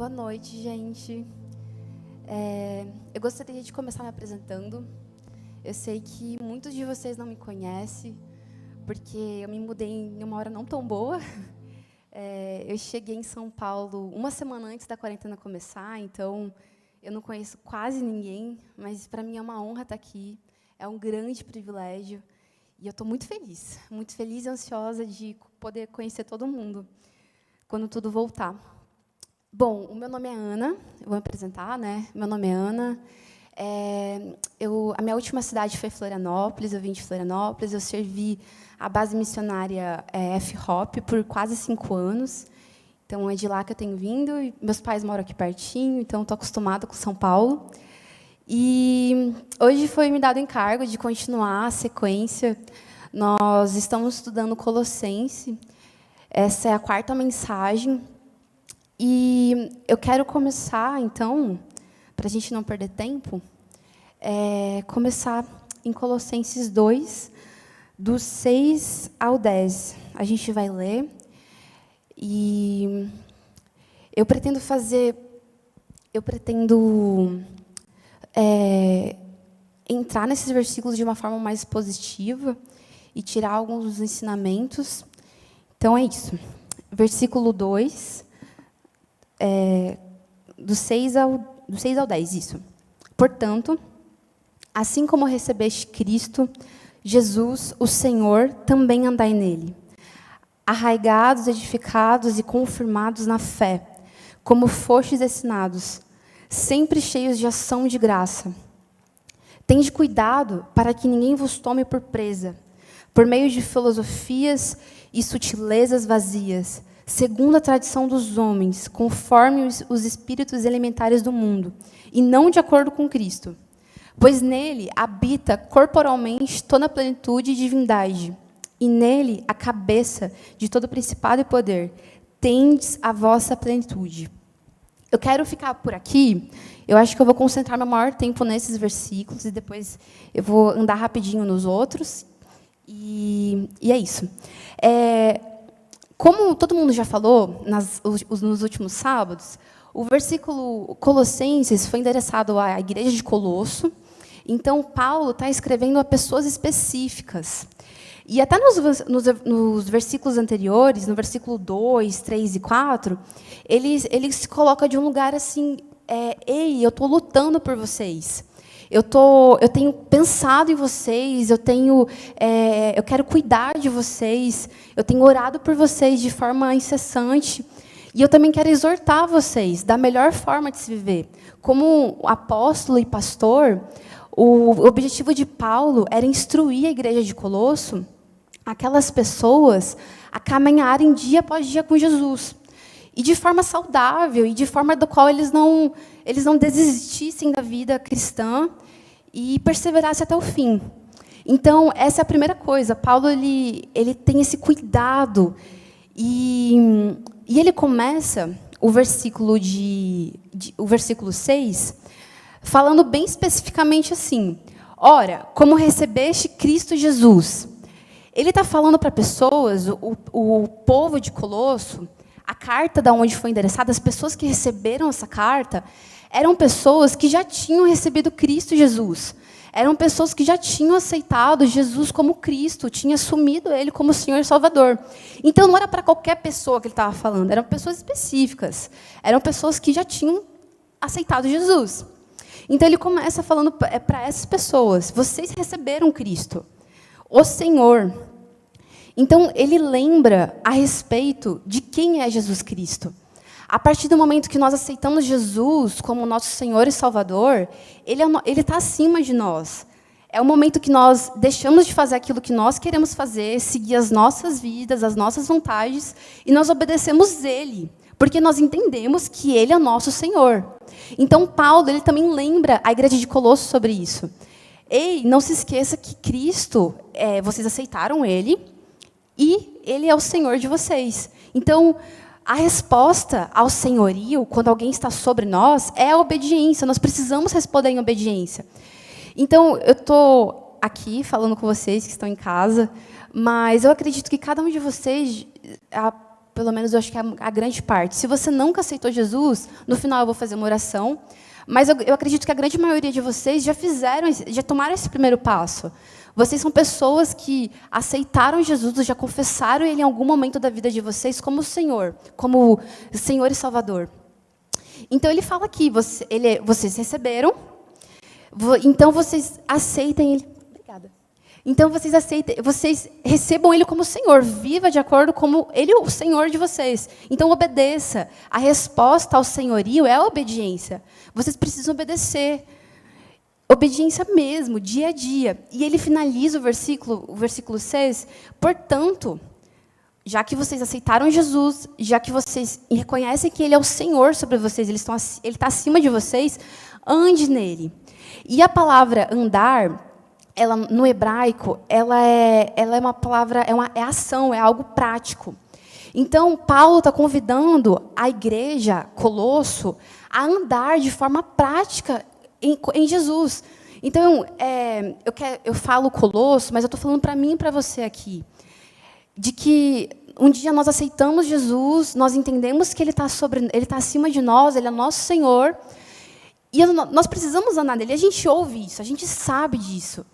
Boa noite, gente. Eu gostaria de começar me apresentando. Eu sei que muitos de vocês não me conhecem, porque eu me mudei em uma hora não tão boa. Eu cheguei em São Paulo uma semana antes da quarentena começar, então eu não conheço quase ninguém, mas para mim é uma honra estar aqui, é um grande privilégio, e eu estou muito feliz e ansiosa de poder conhecer todo mundo quando tudo voltar. Bom, o meu nome é Ana, eu vou me apresentar, né? Meu nome é Ana. A minha última cidade foi Florianópolis, eu vim de Florianópolis, eu servi a base missionária FHOP por quase 5 anos. Então, é de lá que eu tenho vindo, e meus pais moram aqui pertinho, então estou acostumada com São Paulo. E hoje foi me dado o encargo de continuar a sequência. Nós estamos estudando Colossenses, essa é a 4ª mensagem, e eu quero começar, então, para a gente não perder tempo, começar em Colossenses 2, do 6 ao 10. A gente vai ler, e eu pretendo entrar nesses versículos de uma forma mais positiva e tirar alguns dos ensinamentos. Então, é isso. Versículo 2, do 6 ao 10, isso. Portanto, assim como recebeste Cristo, Jesus, o Senhor, também andai nele, arraigados, edificados e confirmados na fé, como fostes ensinados, sempre cheios de ação de graça. Tende cuidado para que ninguém vos tome por presa, por meio de filosofias e sutilezas vazias, segundo a tradição dos homens, conforme os espíritos elementares do mundo, e não de acordo com Cristo. Pois nele habita corporalmente toda a plenitude de divindade, e nele a cabeça de todo principado e poder. Tendes a vossa plenitude. Eu quero ficar por aqui. Eu acho que eu vou concentrar meu maior tempo nesses versículos, e depois eu vou andar rapidinho nos outros. E é isso. Como todo mundo já falou nos últimos sábados, o versículo Colossenses foi endereçado à igreja de Colosso. Então, Paulo está escrevendo a pessoas específicas. E até nos versículos anteriores, no versículo 2, 3 e 4, ele se coloca de um lugar assim, ei, eu estou lutando por vocês. Eu tenho pensado em vocês, eu quero cuidar de vocês, eu tenho orado por vocês de forma incessante, e eu também quero exortar vocês da melhor forma de se viver. Como apóstolo e pastor, o objetivo de Paulo era instruir a igreja de Colosso, aquelas pessoas, a caminharem dia após dia com Jesus, e de forma saudável, e de forma do qual eles não desistissem da vida cristã e perseverassem até o fim. Então, essa é a primeira coisa. Paulo ele tem esse cuidado, e ele começa o versículo 6, falando bem especificamente assim: ora, como recebeste Cristo Jesus. Ele está falando para pessoas, o povo de Colosso, a carta da onde foi endereçada, as pessoas que receberam essa carta, eram pessoas que já tinham recebido Cristo Jesus. Eram pessoas que já tinham aceitado Jesus como Cristo, tinham assumido Ele como Senhor e Salvador. Então, não era para qualquer pessoa que ele estava falando, eram pessoas específicas. Eram pessoas que já tinham aceitado Jesus. Então, ele começa falando para essas pessoas: vocês receberam Cristo, o Senhor. Então, ele lembra a respeito de quem é Jesus Cristo. A partir do momento que nós aceitamos Jesus como nosso Senhor e Salvador, Ele está acima de nós. É o momento que nós deixamos de fazer aquilo que nós queremos fazer, seguir as nossas vidas, as nossas vontades, e nós obedecemos Ele, porque nós entendemos que Ele é nosso Senhor. Então, Paulo ele também lembra a igreja de Colosso sobre isso. Ei, não se esqueça que Cristo, vocês aceitaram Ele, e Ele é o Senhor de vocês. Então, a resposta ao senhorio, quando alguém está sobre nós, é a obediência. Nós precisamos responder em obediência. Então, eu estou aqui falando com vocês que estão em casa, mas eu acredito que cada um de vocês pelo menos eu acho que é a grande parte. Se você nunca aceitou Jesus, no final eu vou fazer uma oração, mas eu acredito que a grande maioria de vocês já tomaram esse primeiro passo. Vocês são pessoas que aceitaram Jesus, já confessaram Ele em algum momento da vida de vocês como Senhor e Salvador. Então, ele fala aqui, vocês receberam, então vocês aceitem Ele. Obrigada. Então, vocês recebam Ele como Senhor, viva de acordo como Ele é o Senhor de vocês. Então, obedeça. A resposta ao senhorio é a obediência. Vocês precisam obedecer. Obediência mesmo, dia a dia. E ele finaliza o versículo 6, portanto, já que vocês aceitaram Jesus, já que vocês reconhecem que Ele é o Senhor sobre vocês, Ele está acima de vocês, ande nele. E a palavra andar, ela, no hebraico, ela é uma palavra, é ação, é algo prático. Então, Paulo está convidando a igreja, Colosso, a andar de forma prática em Jesus. Então, eu falo Colosso, mas eu estou falando para mim e para você aqui, de que um dia nós aceitamos Jesus, nós entendemos que Ele está acima de nós, Ele é nosso Senhor, e nós precisamos andar nele. A gente ouve isso, a gente sabe disso.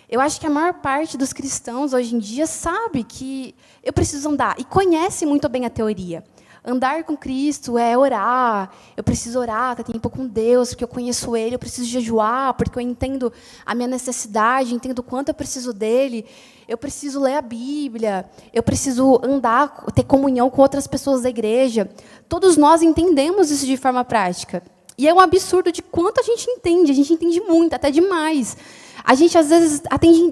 Eu acho que a maior parte dos cristãos, hoje em dia, sabe que eu preciso andar, e conhece muito bem a teoria. Andar com Cristo é orar, eu preciso orar, ter tempo com Deus, porque eu conheço Ele, eu preciso jejuar, porque eu entendo a minha necessidade, entendo o quanto eu preciso dEle, eu preciso ler a Bíblia, eu preciso andar, ter comunhão com outras pessoas da igreja. Todos nós entendemos isso de forma prática. E é um absurdo de quanto a gente entende muito, até demais. A gente, às vezes,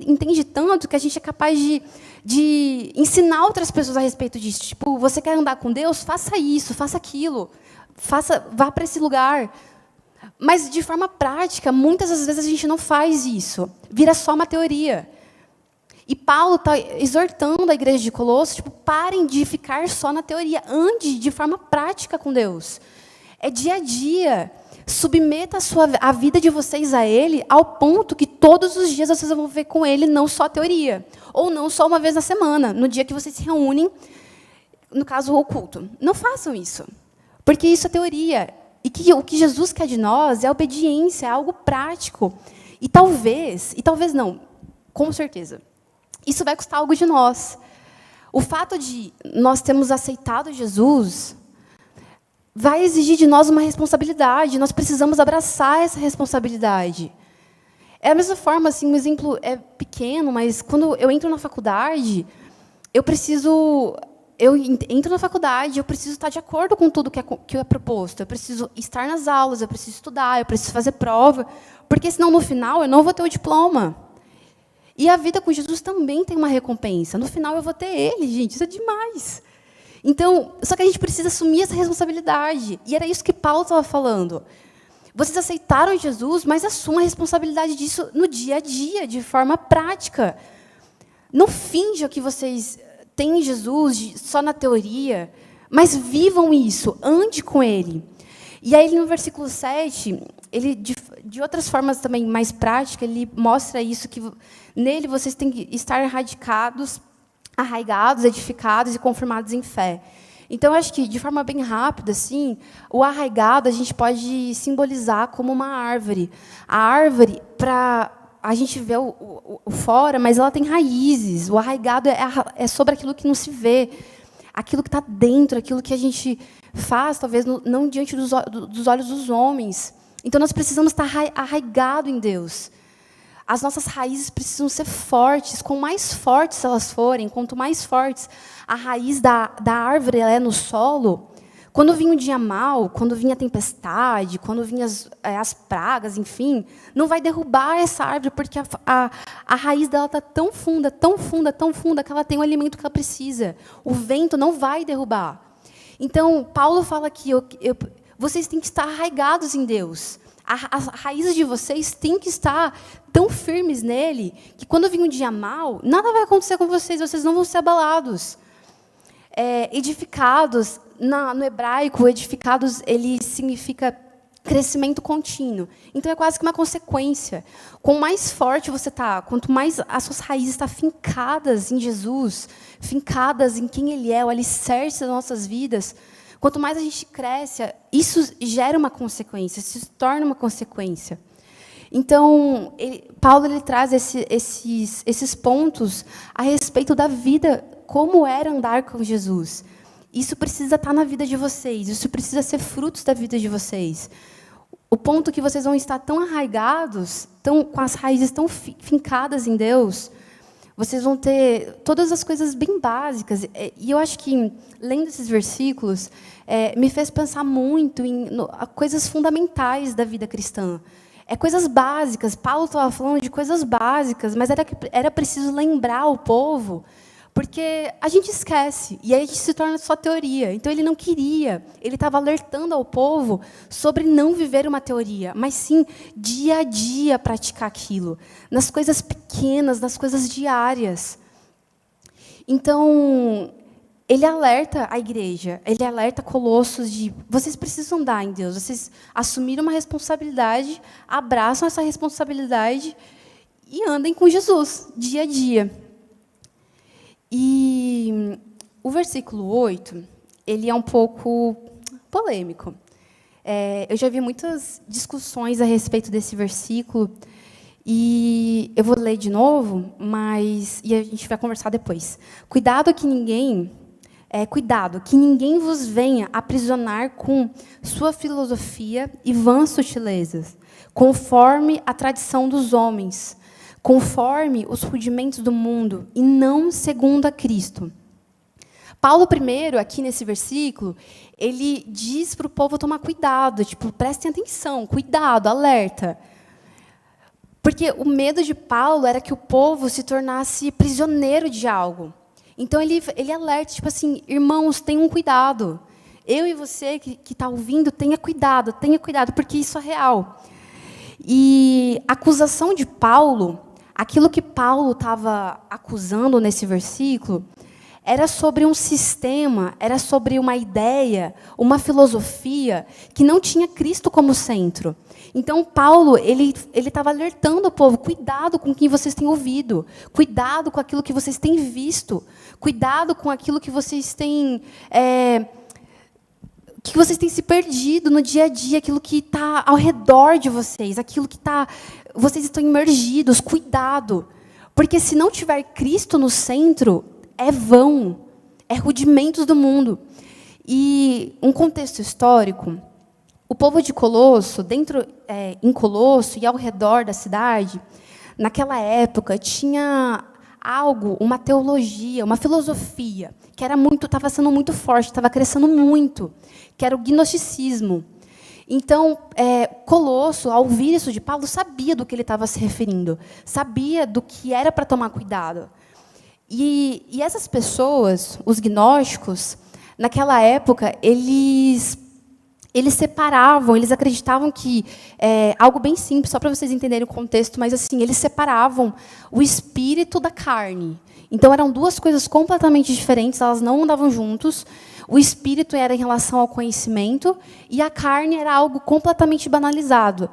entende tanto que a gente é capaz de ensinar outras pessoas a respeito disso. Tipo, você quer andar com Deus? Faça isso, faça aquilo. Vá para esse lugar. Mas, de forma prática, muitas das vezes a gente não faz isso. Vira só uma teoria. E Paulo está exortando a igreja de Colosso, tipo, parem de ficar só na teoria. Ande de forma prática com Deus. É dia a dia. Submeta a vida de vocês a Ele, ao ponto que todos os dias vocês vão ver com Ele, não só a teoria. Ou não só uma vez na semana, no dia que vocês se reúnem, no caso, o culto. Não façam isso. Porque isso é teoria. E o que Jesus quer de nós é obediência, é algo prático. E talvez não, com certeza, isso vai custar algo de nós. O fato de nós termos aceitado Jesus vai exigir de nós uma responsabilidade. Nós precisamos abraçar essa responsabilidade. É a mesma forma, assim, um exemplo é pequeno, mas quando eu entro na faculdade, eu entro na faculdade, eu preciso estar de acordo com tudo que é proposto. Eu preciso estar nas aulas, eu preciso estudar, eu preciso fazer prova, porque senão no final eu não vou ter o diploma. E a vida com Jesus também tem uma recompensa. No final eu vou ter Ele, gente, isso é demais. Então, só que a gente precisa assumir essa responsabilidade. E era isso que Paulo estava falando. Vocês aceitaram Jesus, mas assumam a responsabilidade disso no dia a dia, de forma prática. Não finjam que vocês têm Jesus só na teoria, mas vivam isso, ande com Ele. E aí, no versículo 7, ele, de outras formas também mais práticas, ele mostra isso, que nele vocês têm que estar arraigados, edificados e confirmados em fé. Então, eu acho que, de forma bem rápida, assim, o arraigado a gente pode simbolizar como uma árvore. A árvore, a gente vê o fora, mas ela tem raízes. O arraigado é sobre aquilo que não se vê, aquilo que está dentro, aquilo que a gente faz, talvez, não diante dos olhos dos homens. Então, nós precisamos estar arraigados em Deus. As nossas raízes precisam ser fortes. Quanto mais fortes elas forem, quanto mais fortes a raiz da árvore ela é no solo, quando vinha um dia mau, quando vinha a tempestade, quando vinha as pragas, enfim, não vai derrubar essa árvore, porque a raiz dela está tão funda, tão funda, tão funda, que ela tem o alimento que ela precisa. O vento não vai derrubar. Então, Paulo fala aqui, vocês têm que estar arraigados em Deus. As raízes de vocês têm que estar tão firmes nele, que quando vir um dia mau, nada vai acontecer com vocês não vão ser abalados. Edificados, no hebraico, edificados, ele significa crescimento contínuo. Então, é quase que uma consequência. Quanto mais forte você está, quanto mais as suas raízes estão fincadas em Jesus, fincadas em quem Ele é, o alicerce das nossas vidas, quanto mais a gente cresce, isso gera uma consequência, isso se torna uma consequência. Então, Paulo ele traz esses pontos a respeito da vida, como era andar com Jesus. Isso precisa estar na vida de vocês, isso precisa ser frutos da vida de vocês. O ponto que vocês vão estar tão arraigados, com as raízes tão fincadas em Deus, vocês vão ter todas as coisas bem básicas. E eu acho que, lendo esses versículos, me fez pensar muito em coisas fundamentais da vida cristã. Coisas básicas. Paulo estava falando de coisas básicas, mas era preciso lembrar o povo, porque a gente esquece, e aí a gente se torna só teoria. Então, ele não queria, ele estava alertando ao povo sobre não viver uma teoria, mas sim, dia a dia, praticar aquilo, nas coisas pequenas, nas coisas diárias. Então, ele alerta a igreja, ele alerta Colossos de, vocês precisam andar em Deus, vocês assumiram uma responsabilidade, abraçam essa responsabilidade e andem com Jesus, dia a dia. E o versículo 8, ele é um pouco polêmico. Eu já vi muitas discussões a respeito desse versículo, e eu vou ler de novo, e a gente vai conversar depois. Cuidado que ninguém vos venha aprisionar com sua filosofia e vãs sutilezas, conforme a tradição dos homens, conforme os rudimentos do mundo, e não segundo a Cristo. Paulo, primeiro, aqui nesse versículo, ele diz para o povo tomar cuidado, prestem atenção, cuidado, alerta. Porque o medo de Paulo era que o povo se tornasse prisioneiro de algo. Então, ele alerta, irmãos, tenham cuidado. Eu e você que está ouvindo, tenha cuidado, porque isso é real. E a acusação de Paulo, aquilo que Paulo estava acusando nesse versículo, era sobre um sistema, era sobre uma ideia, uma filosofia que não tinha Cristo como centro. Então, Paulo ele estava alertando o povo, cuidado com quem vocês têm ouvido, cuidado com aquilo que vocês têm visto, cuidado com aquilo que vocês têm se perdido no dia a dia, aquilo que está ao redor de vocês, aquilo que vocês estão imergidos, cuidado. Porque se não tiver Cristo no centro, é vão, é rudimentos do mundo. E um contexto histórico, o povo de Colosso, em Colosso e ao redor da cidade, naquela época, tinha algo, uma teologia, uma filosofia, que estava sendo muito forte, estava crescendo muito, que era o gnosticismo. Então, Colosso, ao ouvir isso de Paulo, sabia do que ele estava se referindo, sabia do que era para tomar cuidado. E essas pessoas, os gnósticos, naquela época, eles separavam, eles acreditavam que, algo bem simples, só para vocês entenderem o contexto, mas assim, eles separavam o espírito da carne. Então, eram duas coisas completamente diferentes, elas não andavam juntos. O espírito era em relação ao conhecimento, e a carne era algo completamente banalizado.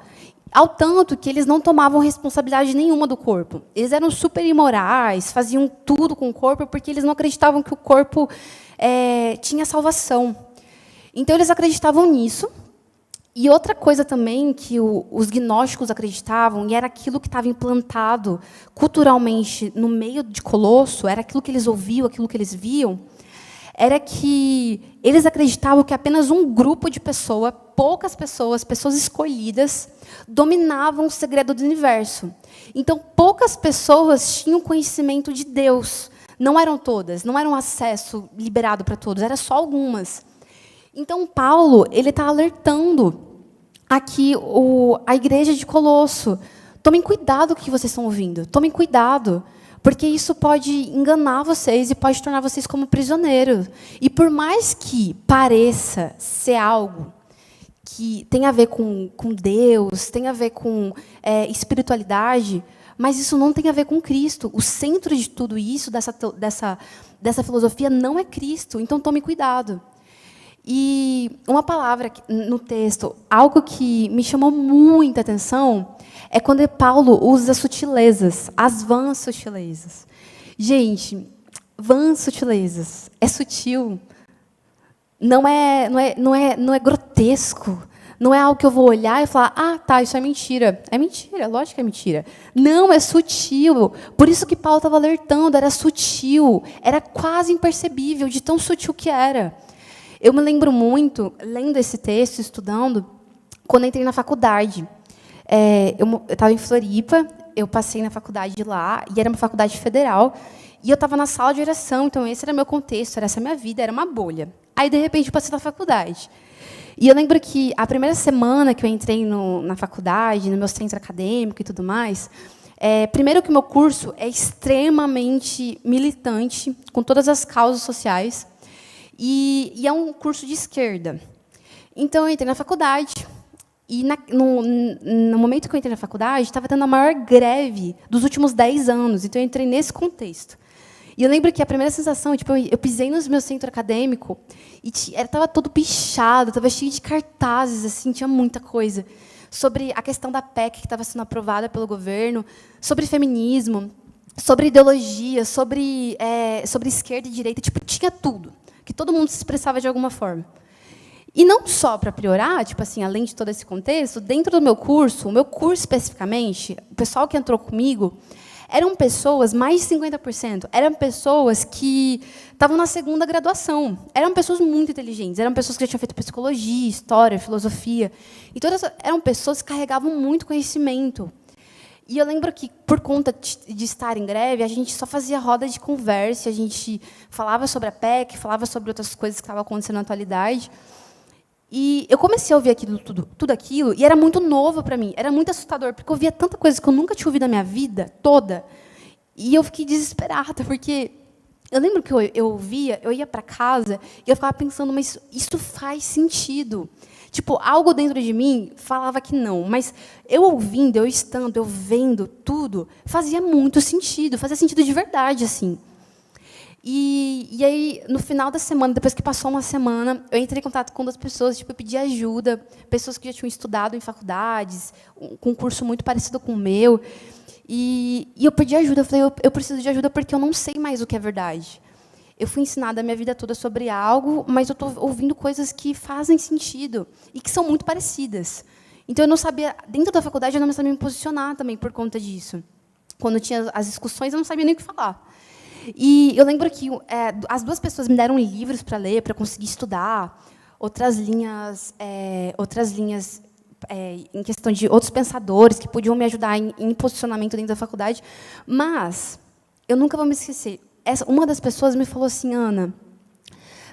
Ao tanto que eles não tomavam responsabilidade nenhuma do corpo. Eles eram super imorais, faziam tudo com o corpo, porque eles não acreditavam que o corpo tinha salvação. Então, eles acreditavam nisso. E outra coisa também que os gnósticos acreditavam, e era aquilo que estava implantado culturalmente no meio de Colosso, era aquilo que eles ouviam, aquilo que eles viam, era que eles acreditavam que apenas um grupo de pessoas, poucas pessoas, pessoas escolhidas, dominavam o segredo do universo. Então, poucas pessoas tinham conhecimento de Deus. Não eram todas, não era um acesso liberado para todos, era só algumas. Então, Paulo está alertando aqui a igreja de Colosso. Tomem cuidado com o que vocês estão ouvindo. Tomem cuidado, porque isso pode enganar vocês e pode tornar vocês como prisioneiros. E por mais que pareça ser algo que tem a ver com Deus, tem a ver com espiritualidade, mas isso não tem a ver com Cristo. O centro de tudo isso, dessa filosofia, não é Cristo. Então, tome cuidado. E uma palavra no texto, algo que me chamou muita atenção, é quando Paulo usa sutilezas, as vãs sutilezas. Gente, vãs sutilezas, é sutil, não é grotesco, não é algo que eu vou olhar e falar, ah, tá, isso é mentira. É mentira, lógico que é mentira. Não, é sutil. Por isso que Paulo estava alertando, era sutil, era quase impercebível, de tão sutil que era. Eu me lembro muito, lendo esse texto, estudando, quando entrei na faculdade. Eu estava em Floripa, eu passei na faculdade lá, e era uma faculdade federal, e eu estava na sala de oração, então esse era meu contexto, era essa minha vida, era uma bolha. Aí, de repente, eu passei na faculdade. E eu lembro que a primeira semana que eu entrei na faculdade, no meu centro acadêmico e tudo mais, primeiro que o meu curso é extremamente militante, com todas as causas sociais, e é um curso de esquerda. Então, eu entrei na faculdade, e no momento que eu entrei na faculdade, estava tendo a maior greve dos últimos 10 anos, então eu entrei nesse contexto. E eu lembro que a primeira sensação, tipo, eu pisei no meu centro acadêmico e estava todo pichado, estava cheio de cartazes, assim, tinha muita coisa sobre a questão da PEC que estava sendo aprovada pelo governo, sobre feminismo, sobre ideologia, sobre esquerda e direita, tipo, tinha tudo, que todo mundo se expressava de alguma forma. E não só para piorar, tipo assim, além de todo esse contexto, dentro do meu curso, o meu curso especificamente, o pessoal que entrou comigo, eram pessoas, mais de 50%, eram pessoas que estavam na segunda graduação. Eram pessoas muito inteligentes, eram pessoas que já tinham feito psicologia, história, filosofia. E todas eram pessoas que carregavam muito conhecimento. E eu lembro que, por conta de estar em greve, a gente só fazia roda de conversa, a gente falava sobre a PEC, falava sobre outras coisas que estavam acontecendo na atualidade. E eu comecei a ouvir tudo aquilo, e era muito novo para mim, era muito assustador, porque eu ouvia tanta coisa que eu nunca tinha ouvido na minha vida toda, e eu fiquei desesperada, porque eu lembro que eu ouvia, eu ia para casa, e eu ficava pensando, mas isso faz sentido. Tipo, algo dentro de mim falava que não, mas eu ouvindo, eu estando, eu vendo tudo, fazia muito sentido, fazia sentido de verdade, assim. E aí, no final da semana, depois que passou uma semana, eu entrei em contato com 2 pessoas, tipo, eu pedi ajuda, pessoas que já tinham estudado em faculdades, com um curso muito parecido com o meu. E eu pedi ajuda, eu falei, eu preciso de ajuda porque eu não sei mais o que é verdade. Eu fui ensinada a minha vida toda sobre algo, mas eu estou ouvindo coisas que fazem sentido e que são muito parecidas. Então, eu não sabia, dentro da faculdade, eu não sabia me posicionar também por conta disso. Quando tinha as discussões, eu não sabia nem o que falar. E eu lembro que as 2 pessoas me deram livros para ler, para conseguir estudar, outras linhas em questão de outros pensadores que podiam me ajudar em posicionamento dentro da faculdade. Mas eu nunca vou me esquecer. Uma das pessoas me falou assim, Ana,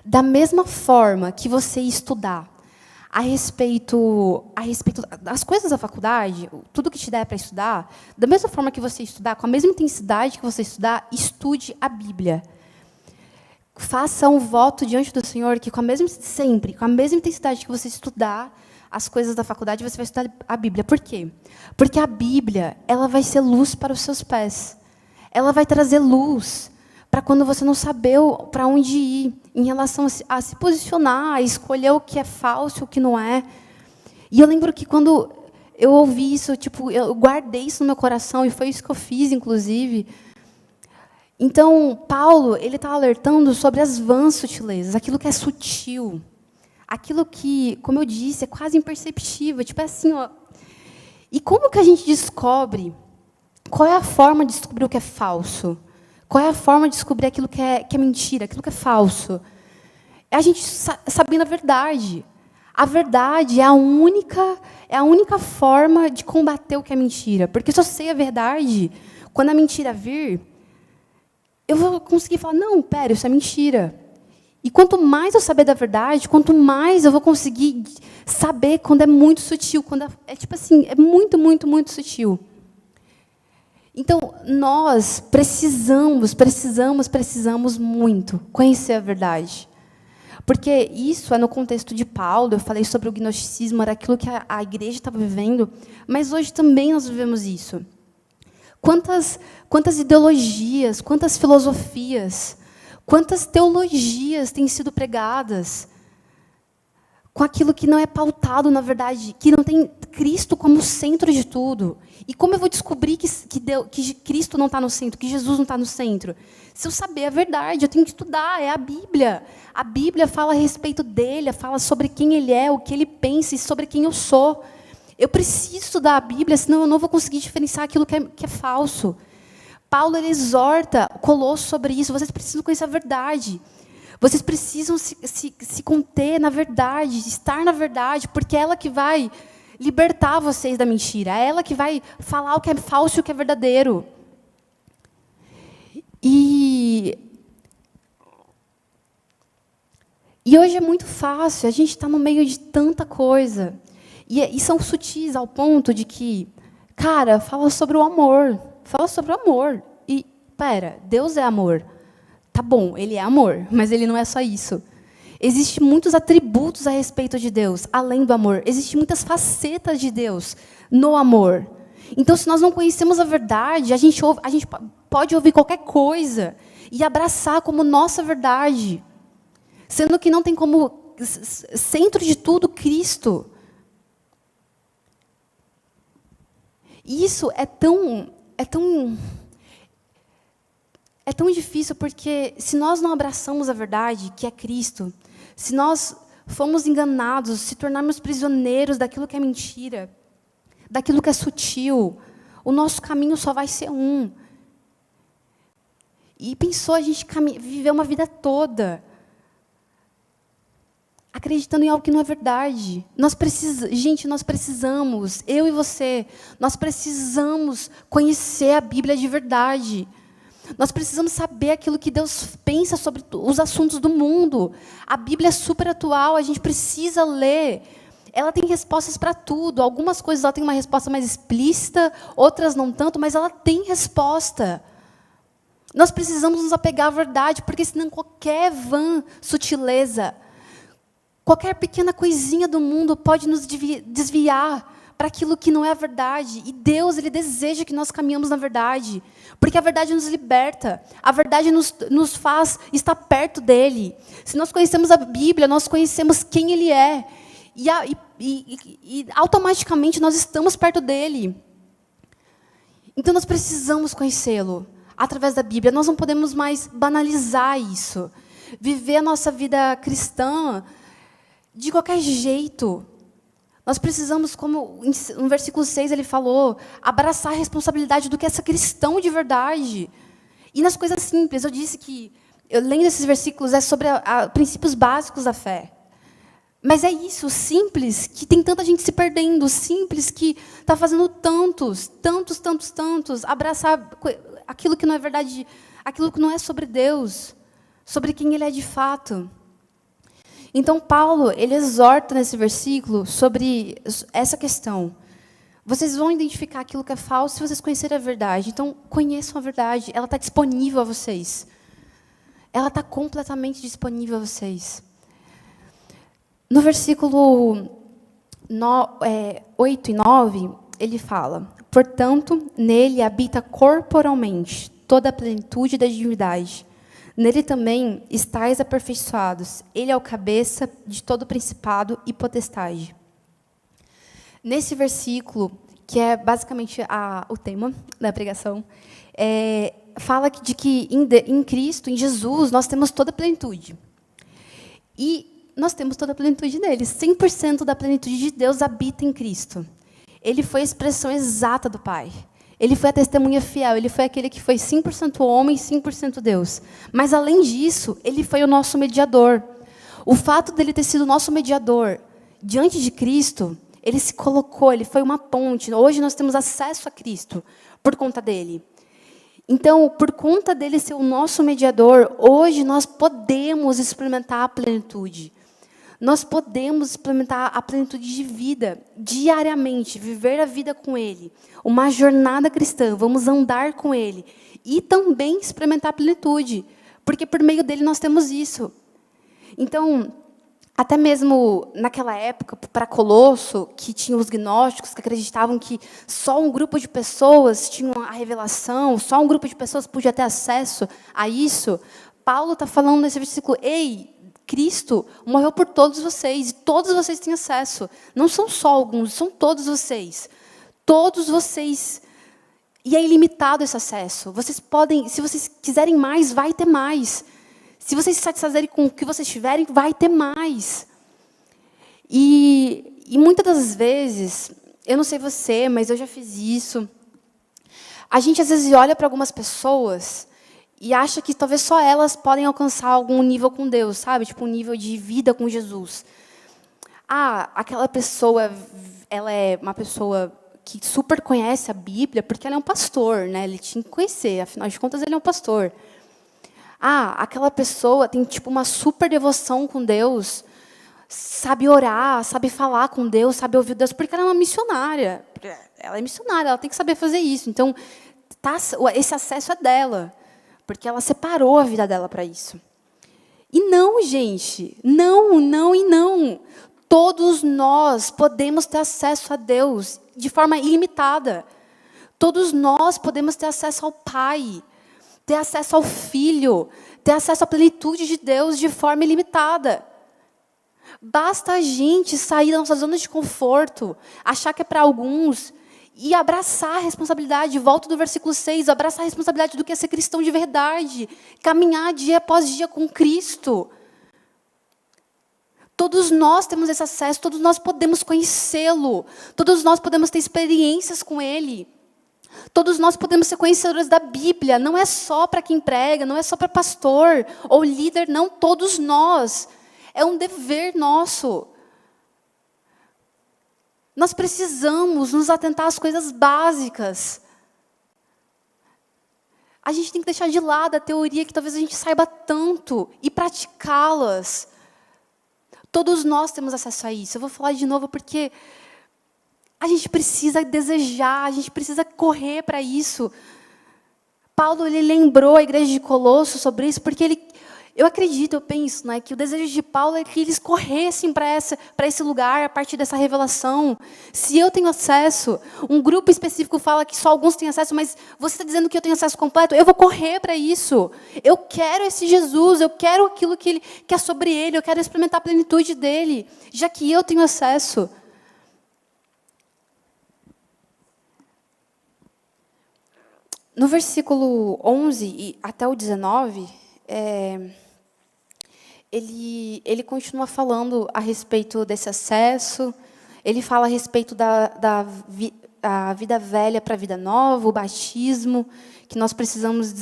da mesma forma que você estudar a respeito das coisas da faculdade, tudo que te der para estudar, da mesma forma que você estudar, com a mesma intensidade que você estudar, estude a Bíblia. Faça um voto diante do Senhor que, sempre, com a mesma intensidade que você estudar as coisas da faculdade, você vai estudar a Bíblia. Por quê? Porque a Bíblia, ela vai ser luz para os seus pés. Ela vai trazer luz para quando você não saber para onde ir, em relação a se posicionar, a escolher o que é falso e o que não é. E eu lembro que, quando eu ouvi isso, tipo, eu guardei isso no meu coração, e foi isso que eu fiz, inclusive. Então, Paulo, ele está alertando sobre as vãs sutilezas, aquilo que é sutil, aquilo que, como eu disse, é quase imperceptível, tipo, é assim, ó. E como que a gente descobre? Qual é a forma de descobrir o que é falso? Qual é a forma de descobrir aquilo que é mentira, aquilo que é falso? É a gente sabendo a verdade. A verdade é a única forma de combater o que é mentira. Porque se eu sei a verdade, quando a mentira vir, eu vou conseguir falar, não, pera, isso é mentira. E quanto mais eu saber da verdade, quanto mais eu vou conseguir saber quando é muito sutil, quando é tipo assim, é muito, muito, muito sutil. Então, nós precisamos muito conhecer a verdade. Porque isso é no contexto de Paulo, eu falei sobre o gnosticismo, era aquilo que a igreja estava vivendo, mas hoje também nós vivemos isso. Quantas ideologias, quantas filosofias, quantas teologias têm sido pregadas? com aquilo que não é pautado, na verdade, que não tem Cristo como centro de tudo. E como eu vou descobrir que Cristo não está no centro, que Jesus não está no centro? Se eu saber a verdade, eu tenho que estudar, é a Bíblia. A Bíblia fala a respeito dele, fala sobre quem ele é, o que ele pensa e sobre quem eu sou. Eu preciso estudar a Bíblia, senão eu não vou conseguir diferenciar aquilo que é falso. Paulo ele exorta Colossos sobre isso. Vocês precisam conhecer a verdade. Vocês precisam se conter na verdade, estar na verdade, porque é ela que vai libertar vocês da mentira. É ela que vai falar o que é falso e o que é verdadeiro. E hoje é muito fácil, a gente está no meio de tanta coisa. E são sutis ao ponto de que, cara, fala sobre o amor. Fala sobre o amor. E, Deus é amor. Tá bom, ele é amor, mas ele não é só isso. Existem muitos atributos a respeito de Deus, além do amor. Existem muitas facetas de Deus no amor. Então, se nós não conhecemos a verdade, a gente pode ouvir qualquer coisa e abraçar como nossa verdade, sendo que não tem como centro de tudo Cristo. Isso é tão difícil, porque se nós não abraçamos a verdade, que é Cristo, se nós fomos enganados, se tornarmos prisioneiros daquilo que é mentira, daquilo que é sutil, o nosso caminho só vai ser um. E pensou a gente viver uma vida toda acreditando em algo que não é verdade. Nós precisamos, eu e você, nós precisamos conhecer a Bíblia de verdade. Nós precisamos saber aquilo que Deus pensa sobre os assuntos do mundo. A Bíblia é super atual, a gente precisa ler. Ela tem respostas para tudo. Algumas coisas ela tem uma resposta mais explícita, outras não tanto, mas ela tem resposta. Nós precisamos nos apegar à verdade, porque senão qualquer vã sutileza, qualquer pequena coisinha do mundo pode nos desviar para aquilo que não é a verdade. E Deus, Ele deseja que nós caminhamos na verdade. Porque a verdade nos liberta. A verdade nos faz estar perto dEle. Se nós conhecemos a Bíblia, nós conhecemos quem Ele é. E automaticamente nós estamos perto dEle. Então nós precisamos conhecê-lo através da Bíblia. Nós não podemos mais banalizar isso. Viver a nossa vida cristã de qualquer jeito. Nós precisamos, como no versículo 6 ele falou, abraçar a responsabilidade do que é ser cristão de verdade. E nas coisas simples, eu disse que, lendo esses versículos, é sobre princípios básicos da fé. Mas é isso, simples, que tem tanta gente se perdendo, simples, que está fazendo tantos, abraçar aquilo que não é verdade, aquilo que não é sobre Deus, sobre quem Ele é de fato. Então, Paulo, ele exorta nesse versículo sobre essa questão. Vocês vão identificar aquilo que é falso se vocês conhecerem a verdade. Então, conheçam a verdade. Ela está disponível a vocês. Ela está completamente disponível a vocês. No versículo 8 e 9, ele fala: portanto, nele habita corporalmente toda a plenitude da divindade. Nele também estáis aperfeiçoados. Ele é o cabeça de todo principado e potestade. Nesse versículo, que é basicamente o tema da pregação, fala de que em Cristo, em Jesus, nós temos toda a plenitude. E nós temos toda a plenitude nele. 100% da plenitude de Deus habita em Cristo. Ele foi a expressão exata do Pai. Ele foi a testemunha fiel, ele foi aquele que foi 100% homem e 100% Deus. Mas, além disso, ele foi o nosso mediador. O fato dele ter sido o nosso mediador diante de Cristo, ele se colocou, ele foi uma ponte. Hoje nós temos acesso a Cristo por conta dele. Então, por conta dele ser o nosso mediador, hoje nós podemos experimentar a plenitude. Nós podemos experimentar a plenitude de vida diariamente, viver a vida com Ele. Uma jornada cristã, vamos andar com Ele. E também experimentar a plenitude, porque por meio dele nós temos isso. Então, até mesmo naquela época, para Colosso, que tinha os gnósticos que acreditavam que só um grupo de pessoas tinha a revelação, só um grupo de pessoas podia ter acesso a isso, Paulo está falando nesse versículo: ei, Cristo morreu por todos vocês, e todos vocês têm acesso. Não são só alguns, são todos vocês. Todos vocês. E é ilimitado esse acesso. Vocês podem, se vocês quiserem mais, vai ter mais. Se vocês se satisfazerem com o que vocês tiverem, vai ter mais. E muitas das vezes, eu não sei você, mas eu já fiz isso. A gente, às vezes, olha para algumas pessoas e acha que talvez só elas podem alcançar algum nível com Deus, sabe? Tipo, um nível de vida com Jesus. Ah, aquela pessoa, ela é uma pessoa que super conhece a Bíblia porque ela é um pastor, né? Ele tinha que conhecer, afinal de contas, ele é um pastor. Ah, aquela pessoa tem tipo uma super devoção com Deus, sabe orar, sabe falar com Deus, sabe ouvir Deus, porque ela é uma missionária. Ela é missionária, ela tem que saber fazer isso. Então, esse acesso é dela, porque ela separou a vida dela para isso. E não, gente, não, não e não. Todos nós podemos ter acesso a Deus de forma ilimitada. Todos nós podemos ter acesso ao Pai, ter acesso ao Filho, ter acesso à plenitude de Deus de forma ilimitada. Basta a gente sair da nossa zona de conforto, achar que é para alguns, e abraçar a responsabilidade, volto do versículo 6, abraçar a responsabilidade do que é ser cristão de verdade, caminhar dia após dia com Cristo. Todos nós temos esse acesso, todos nós podemos conhecê-lo, todos nós podemos ter experiências com Ele. Todos nós podemos ser conhecedores da Bíblia, não é só para quem prega, não é só para pastor ou líder, não, todos nós. É um dever nosso. Nós precisamos nos atentar às coisas básicas. A gente tem que deixar de lado a teoria que talvez a gente saiba tanto e praticá-las. Todos nós temos acesso a isso. Eu vou falar de novo porque a gente precisa desejar, a gente precisa correr para isso. Paulo, ele lembrou a igreja de Colosso sobre isso, porque eu acredito, eu penso, né, que o desejo de Paulo é que eles corressem para esse lugar a partir dessa revelação. Se eu tenho acesso, um grupo específico fala que só alguns têm acesso, mas você está dizendo que eu tenho acesso completo, eu vou correr para isso. Eu quero esse Jesus, eu quero aquilo que é sobre ele, eu quero experimentar a plenitude dele, já que eu tenho acesso. No versículo 11 e até o 19, ele continua falando a respeito desse acesso, ele fala a respeito da vida velha para a vida nova, o batismo, que nós precisamos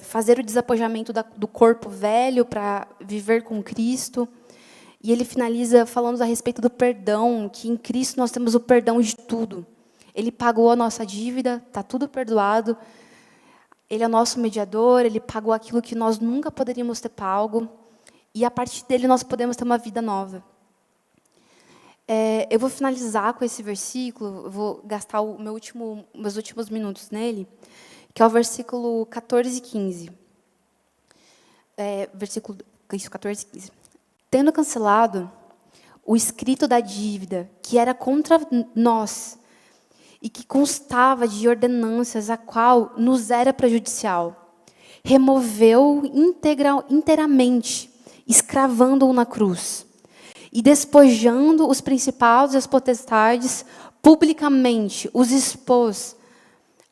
fazer o desapojamento do corpo velho para viver com Cristo. E ele finaliza falando a respeito do perdão, que em Cristo nós temos o perdão de tudo. Ele pagou a nossa dívida, está tudo perdoado. Ele é o nosso mediador, ele pagou aquilo que nós nunca poderíamos ter pago. E a partir dele nós podemos ter uma vida nova. Eu vou finalizar com esse versículo, eu vou gastar meus últimos minutos nele, que é o versículo 14 e 15. Versículo 14 e 15. Tendo cancelado o escrito da dívida que era contra nós, e que constava de ordenanças, a qual nos era prejudicial. Removeu inteiramente, escravando-o na cruz, e despojando os principados e as potestades, publicamente os expôs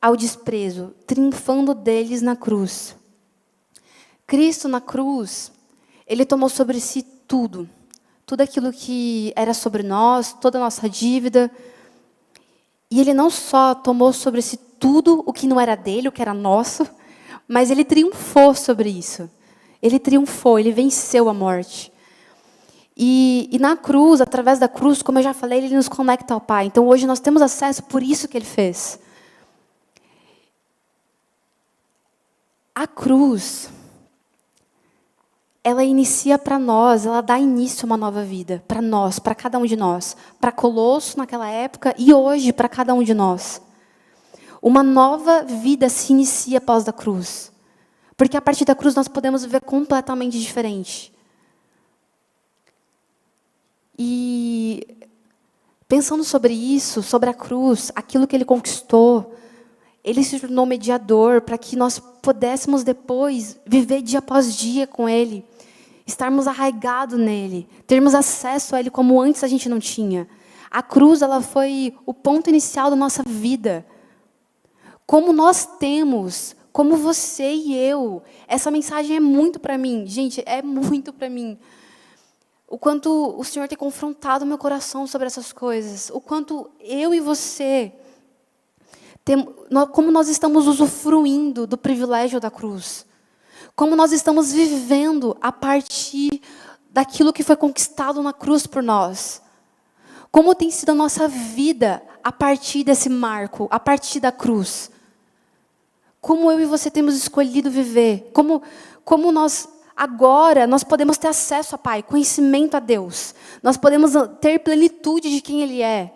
ao desprezo, triunfando deles na cruz. Cristo na cruz, ele tomou sobre si tudo aquilo que era sobre nós, toda a nossa dívida. E ele não só tomou sobre si tudo o que não era dele, o que era nosso, mas ele triunfou sobre isso. Ele triunfou, ele venceu a morte. E na cruz, através da cruz, como eu já falei, ele nos conecta ao Pai. Então hoje nós temos acesso por isso que ele fez. A cruz, ela inicia para nós, ela dá início a uma nova vida, para nós, para cada um de nós. Para Colosso naquela época e hoje para cada um de nós. Uma nova vida se inicia após a cruz. Porque a partir da cruz nós podemos viver completamente diferente. E pensando sobre isso, sobre a cruz, aquilo que ele conquistou, Ele se tornou mediador para que nós pudéssemos depois viver dia após dia com Ele, estarmos arraigados nele, termos acesso a Ele como antes a gente não tinha. A cruz, ela foi o ponto inicial da nossa vida. Como nós temos, como você e eu, essa mensagem é muito para mim, gente, é muito para mim. O quanto o Senhor tem confrontado o meu coração sobre essas coisas, o quanto eu e você, como nós estamos usufruindo do privilégio da cruz. Como nós estamos vivendo a partir daquilo que foi conquistado na cruz por nós. Como tem sido a nossa vida a partir desse marco, a partir da cruz. Como eu e você temos escolhido viver. Como nós, agora, nós podemos ter acesso a Pai, conhecimento a Deus. Nós podemos ter plenitude de quem Ele é.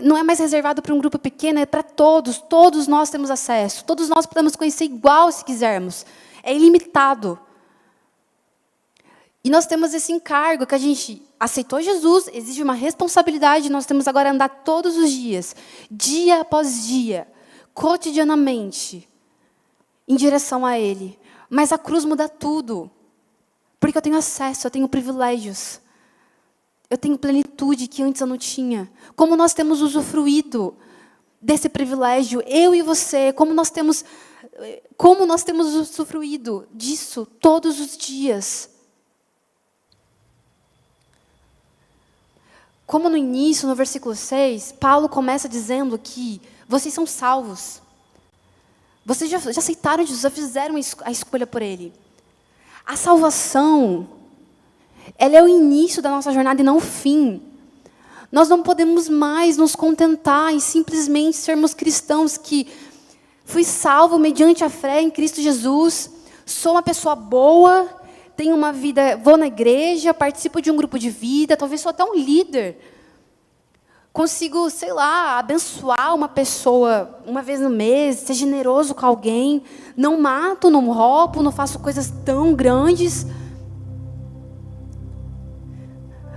Não é mais reservado para um grupo pequeno, é para todos. Todos nós temos acesso. Todos nós podemos conhecer igual se quisermos. É ilimitado. E nós temos esse encargo que a gente aceitou Jesus, exige uma responsabilidade, nós temos agora a andar todos os dias, dia após dia, cotidianamente, em direção a Ele. Mas a cruz muda tudo. Porque eu tenho acesso, eu tenho privilégios. Eu tenho plenitude que antes eu não tinha. Como nós temos usufruído desse privilégio, eu e você, como nós temos usufruído disso todos os dias. Como no início, no versículo 6, Paulo começa dizendo que vocês são salvos. Vocês já aceitaram Jesus, já fizeram a escolha por Ele. A salvação, ela é o início da nossa jornada e não o fim. Nós não podemos mais nos contentar em simplesmente sermos cristãos que fui salvo mediante a fé em Cristo Jesus, sou uma pessoa boa, tenho uma vida, vou na igreja, participo de um grupo de vida, talvez sou até um líder. Consigo, sei lá, abençoar uma pessoa uma vez no mês, ser generoso com alguém, não mato, não roubo, não faço coisas tão grandes.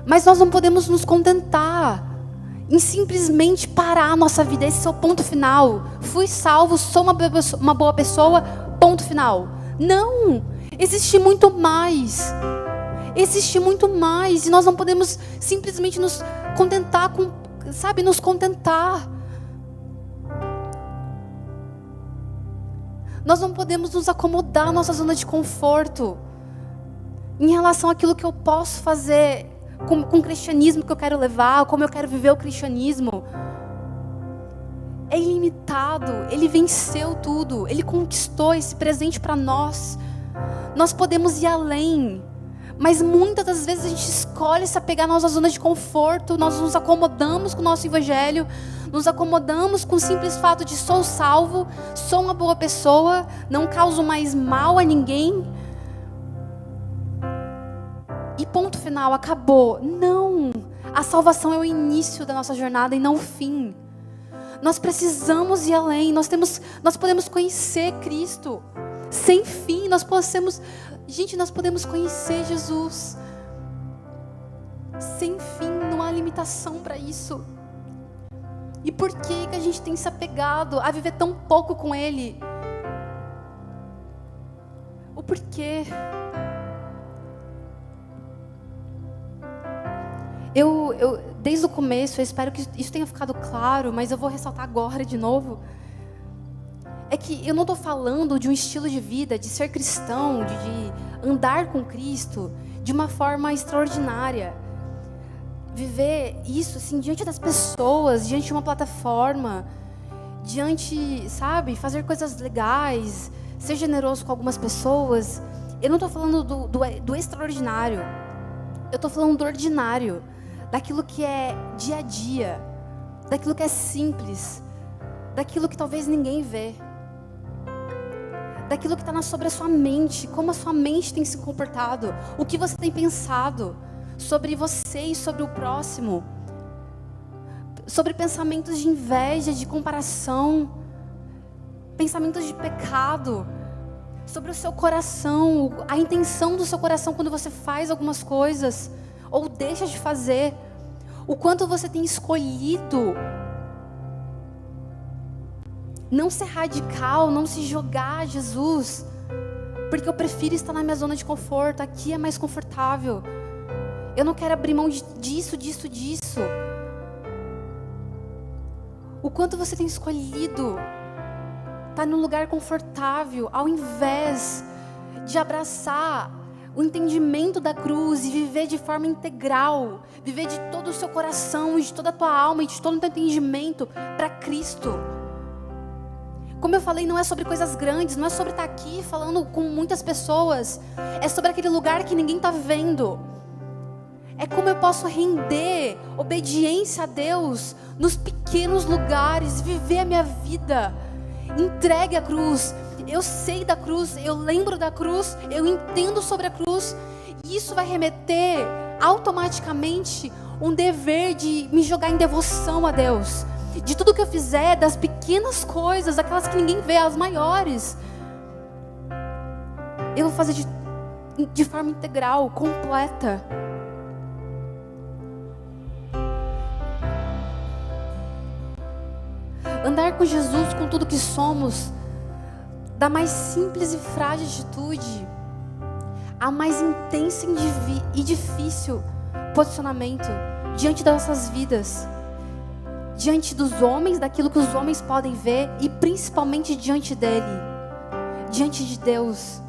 Mas nós não podemos nos contentar em simplesmente parar a nossa vida. Esse é o ponto final. Fui salvo, sou uma boa pessoa, ponto final. Não! Existe muito mais. Existe muito mais. E nós não podemos simplesmente nos contentar com, nos contentar. Nós não podemos nos acomodar na nossa zona de conforto em relação àquilo que eu posso fazer com o cristianismo que eu quero levar, como eu quero viver o cristianismo. É ilimitado, Ele venceu tudo, Ele conquistou esse presente para nós. Nós podemos ir além, mas muitas das vezes a gente escolhe se apegar à nossa zona de conforto, nós nos acomodamos com o nosso evangelho, nos acomodamos com o simples fato de sou salvo, sou uma boa pessoa, não causo mais mal a ninguém. E ponto final, acabou. Não! A salvação é o início da nossa jornada e não o fim. Nós precisamos ir além, nós podemos conhecer Cristo. Sem fim, nós podemos conhecer Jesus. Sem fim, não há limitação para isso. E por que a gente tem se apegado a viver tão pouco com Ele? O porquê? Desde o começo, eu espero que isso tenha ficado claro, mas eu vou ressaltar agora de novo. É que eu não estou falando de um estilo de vida, de ser cristão, de andar com Cristo de uma forma extraordinária. Viver isso assim, diante das pessoas, diante de uma plataforma, fazer coisas legais, ser generoso com algumas pessoas. Eu não estou falando do extraordinário. Eu estou falando do ordinário, daquilo que é dia a dia, daquilo que é simples, daquilo que talvez ninguém vê, daquilo que está sobre a sua mente, como a sua mente tem se comportado, o que você tem pensado sobre você e sobre o próximo, sobre pensamentos de inveja, de comparação, pensamentos de pecado, sobre o seu coração, a intenção do seu coração quando você faz algumas coisas ou deixa de fazer, o quanto você tem escolhido não ser radical, não se jogar a Jesus, porque eu prefiro estar na minha zona de conforto, aqui é mais confortável. Eu não quero abrir mão disso. O quanto você tem escolhido estar num lugar confortável, ao invés de abraçar o entendimento da cruz e viver de forma integral, viver de todo o seu coração, de toda a tua alma e de todo o teu entendimento para Cristo. Como eu falei, não é sobre coisas grandes, não é sobre estar aqui falando com muitas pessoas, é sobre aquele lugar que ninguém está vendo. É como eu posso render obediência a Deus nos pequenos lugares, viver a minha vida entregue à cruz. Eu sei da cruz, eu lembro da cruz, eu entendo sobre a cruz, e isso vai remeter automaticamente um dever de me jogar em devoção a Deus. De tudo que eu fizer, das pequenas coisas, aquelas que ninguém vê, as maiores, eu vou fazer de forma integral, completa. Andar com Jesus, com tudo que somos, da mais simples e frágil atitude a mais intensa e difícil posicionamento diante das nossas vidas, diante dos homens, daquilo que os homens podem ver, e principalmente diante dele, diante de Deus.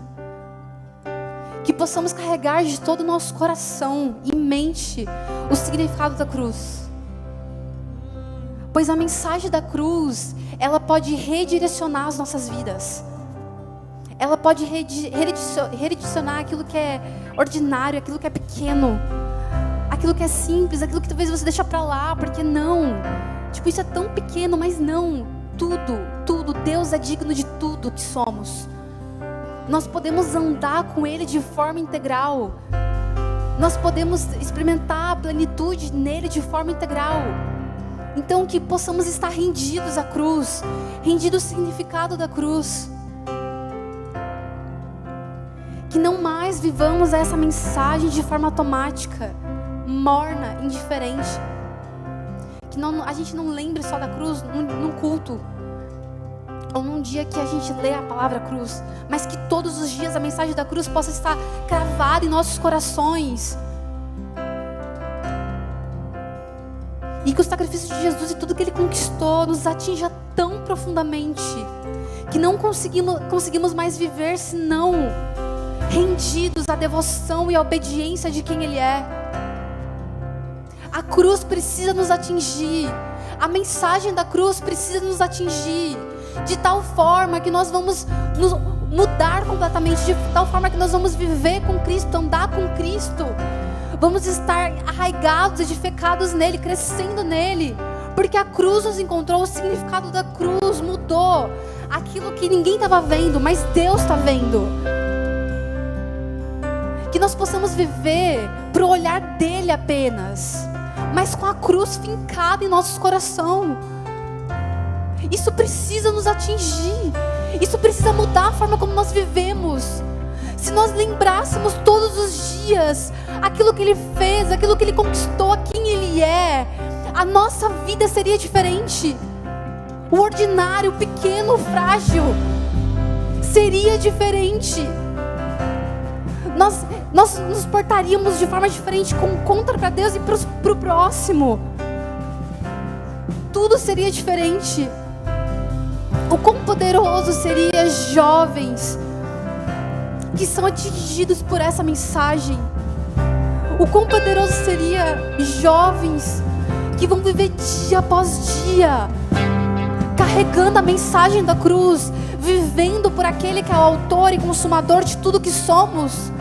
Que possamos carregar de todo o nosso coração e mente o significado da cruz. Pois a mensagem da cruz, ela pode redirecionar as nossas vidas. Ela pode redirecionar aquilo que é ordinário, aquilo que é pequeno, aquilo que é simples, aquilo que talvez você deixa pra lá, porque não. Tipo, isso é tão pequeno, mas não. Tudo. Deus é digno de tudo que somos. Nós podemos andar com Ele de forma integral. Nós podemos experimentar a plenitude nele de forma integral. Então que possamos estar rendidos à cruz, rendidos ao significado da cruz. Que não mais vivamos essa mensagem de forma automática, morna, indiferente. Que a gente não lembre só da cruz num culto, ou num dia que a gente lê a palavra cruz, mas que todos os dias a mensagem da cruz possa estar cravada em nossos corações. E que o sacrifício de Jesus e tudo que Ele conquistou nos atinja tão profundamente, que não conseguimos mais viver senão rendidos à devoção e à obediência de quem Ele é. A cruz precisa nos atingir, a mensagem da cruz precisa nos atingir, de tal forma que nós vamos nos mudar completamente, de tal forma que nós vamos viver com Cristo, andar com Cristo, vamos estar arraigados, edificados nele, crescendo nele, porque a cruz nos encontrou, o significado da cruz mudou, aquilo que ninguém estava vendo, mas Deus está vendo. Que nós possamos viver para o olhar dele apenas, mas com a cruz fincada em nossos corações. Isso precisa nos atingir, isso precisa mudar a forma como nós vivemos. Se nós lembrássemos todos os dias aquilo que Ele fez, aquilo que Ele conquistou, quem Ele é, a nossa vida seria diferente. O ordinário, o pequeno, o frágil seria diferente. Nós nos portaríamos de forma diferente contra para Deus e para o próximo. Tudo seria diferente. O quão poderoso seria jovens que são atingidos por essa mensagem. O quão poderoso seria jovens que vão viver dia após dia carregando a mensagem da cruz, vivendo por aquele que é o autor e consumador de tudo que somos.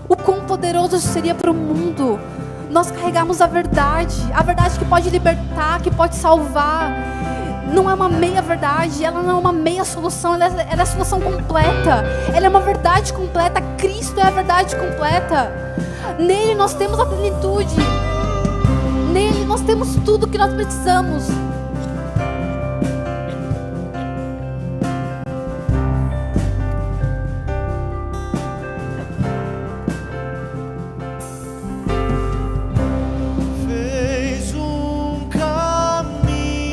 O quão poderoso seria para o mundo nós carregarmos a verdade que pode libertar, que pode salvar. Não é uma meia verdade, ela não é uma meia solução, ela é a solução completa, ela é uma verdade completa. Cristo é a verdade completa. Nele nós temos a plenitude, nele nós temos tudo que nós precisamos. Fez um caminho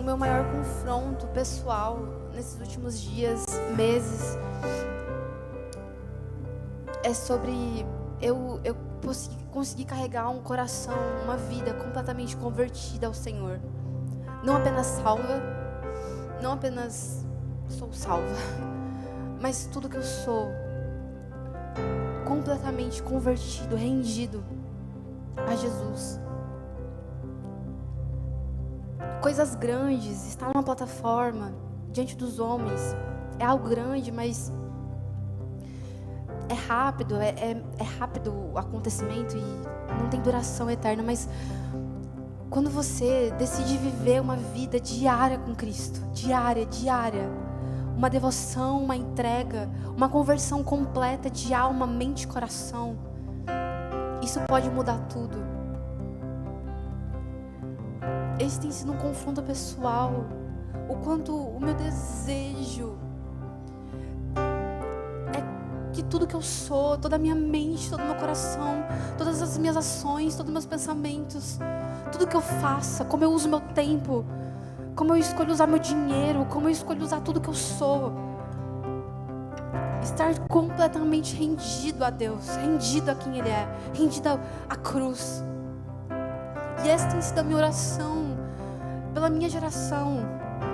o meu maior confronto pessoal nesses últimos dias, meses, é sobre eu conseguir carregar um coração, uma vida completamente convertida ao Senhor. Não apenas salva, não apenas sou salva, mas tudo que eu sou, completamente convertido, rendido a Jesus. Coisas grandes, estar numa plataforma diante dos homens é algo grande, mas é rápido, é rápido o acontecimento e não tem duração eterna. Mas quando você decide viver uma vida diária com Cristo, diária, uma devoção, uma entrega, uma conversão completa de alma, mente e coração, isso pode mudar tudo. Esse tem sido um confronto pessoal, o quanto o meu desejo é que tudo que eu sou, toda a minha mente, todo o meu coração, todas as minhas ações, todos os meus pensamentos, tudo que eu faça, como eu uso meu tempo, como eu escolho usar meu dinheiro, como eu escolho usar tudo que eu sou, estar completamente rendido a Deus, rendido a quem Ele é, rendido à cruz. E essa tem sido a minha oração pela minha geração,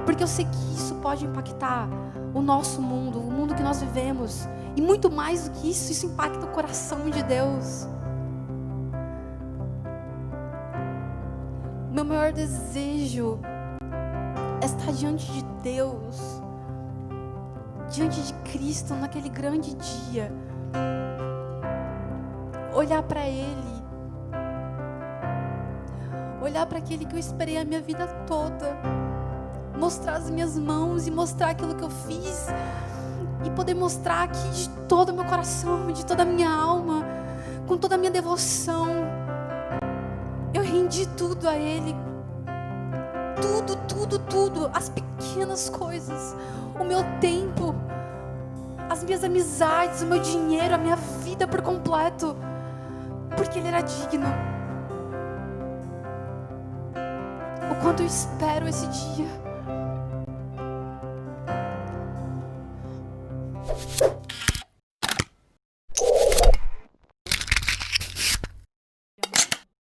porque eu sei que isso pode impactar o nosso mundo, o mundo que nós vivemos, e muito mais do que isso impacta o coração de Deus. O meu maior desejo é estar diante de Deus, diante de Cristo naquele grande dia, olhar para Ele, olhar para aquele que eu esperei a minha vida toda, mostrar as minhas mãos e mostrar aquilo que eu fiz, e poder mostrar aqui de todo o meu coração, de toda a minha alma, com toda a minha devoção, eu rendi tudo a Ele, tudo, as pequenas coisas, o meu tempo, as minhas amizades, o meu dinheiro, a minha vida por completo, porque Ele era digno. O quanto eu espero esse dia.